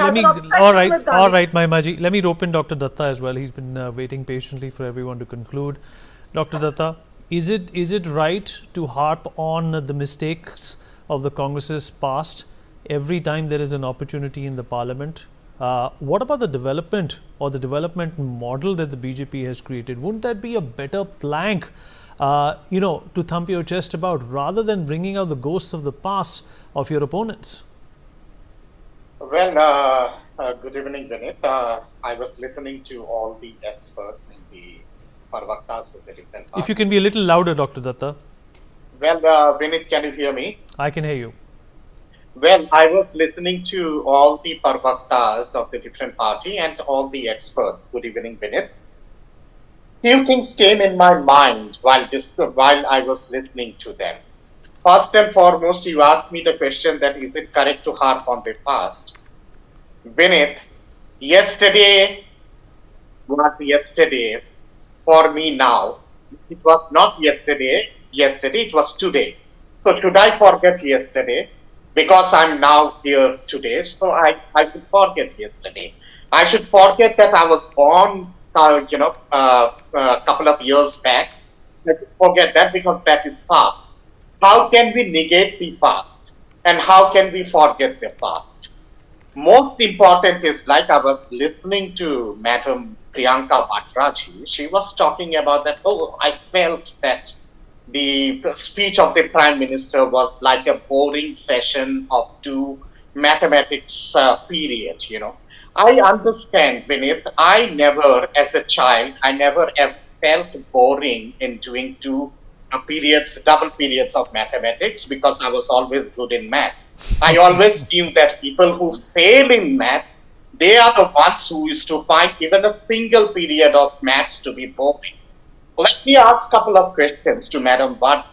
have me. an obsession with Gandhi. All right, my Maji. Let me rope in Dr. Datta as well. He's been waiting patiently for everyone to conclude. Dr. Datta, is it right to harp on the mistakes of the Congress's past every time there is an opportunity in the Parliament? What about the development or the development model that the BJP has created? Wouldn't that be a better plank, to thump your chest about, rather than bringing out the ghosts of the past of your opponents? Well, good evening, Vinit. I was listening to all the experts and the parvaktas of the different parties. If you can be a little louder, Dr. Datta. Well, Vinit, can you hear me? I can hear you. Well, I was listening to all the parvaktas of the different party and all the experts. Good evening, Vinit. Few things came in my mind while I was listening to them. First and foremost, you asked me the question that is it correct to harp on the past? Vinith, yesterday was yesterday for me now. It was not yesterday, it was today. So should I forget yesterday? Because I'm now here today, so I should forget yesterday. I should forget that I was born, a couple of years back. I should forget that because that is past. How can we negate the past? And how can we forget the past? Most important is, like I was listening to Madam Priyanka Vadraji, she was talking about that, I felt that the speech of the Prime Minister was like a boring session of two mathematics period, I understand, Vinith. I never, as a child, I never felt boring in doing two double periods of mathematics, because I was always good in math. I always knew that people who fail in math, they are the ones who used to find even a single period of maths to be boring. Let me ask a couple of questions to Madam Bhatt.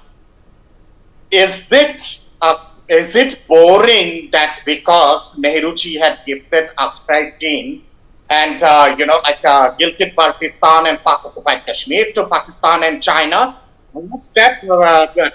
Is it boring that because Nehruji had gifted Afghanistan and gifted Pakistan and occupied Kashmir to Pakistan and China, was that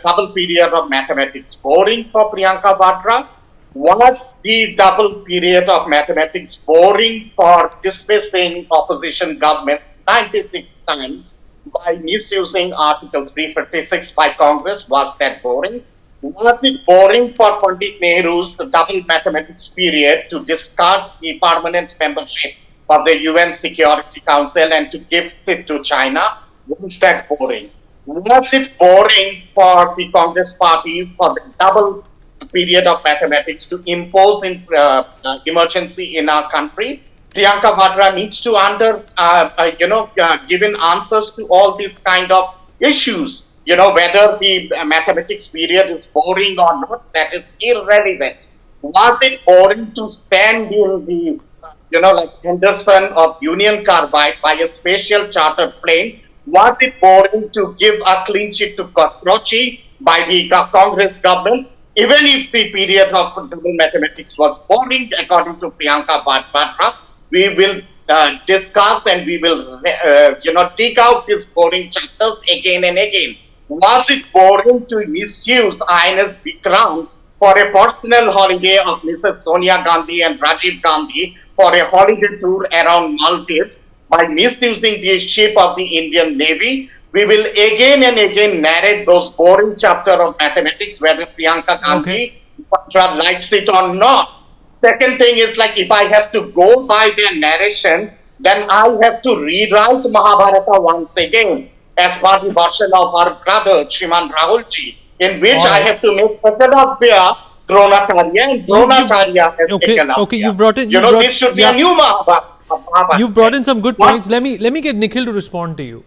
double period of mathematics boring for Priyanka Vadra? Was the double period of mathematics boring for dismissing opposition governments 96 times by misusing Article 356 by Congress? Was that boring? Was it boring for Pandit Nehru's double mathematics period to discard the permanent membership of the UN Security Council and to gift it to China? Was that boring? Was it boring for the Congress party for the double period of mathematics to impose emergency in our country? Priyanka Vadra needs to given answers to all these kind of issues. Whether the mathematics period is boring or not, that is irrelevant. Was it boring to stand in the, like Henderson of Union Carbide by a special chartered plane? Was it boring to give a clean sheet to Kochi by the Congress government? Even if the period of double mathematics was boring, according to Priyanka Vadra, we will discuss and we will, dig out these boring chapters again and again. Was it boring to misuse INS Vikram for a personal holiday of Mrs. Sonia Gandhi and Rajiv Gandhi for a holiday tour around Maldives by misusing the ship of the Indian Navy? We will again and again narrate those boring chapters of mathematics, whether Priyanka Gandhi likes it or not. Second thing is, like, if I have to go by their narration, then I have to rewrite Mahabharata once again as per the version of our brother, Shriman Rahulji, in which I have to make Prasadabhya Dronacharya, and Dronacharya has taken up. Okay, you've brought in. This should be a new Mahabharata. You've brought in some good points. Let me get Nikhil to respond to you.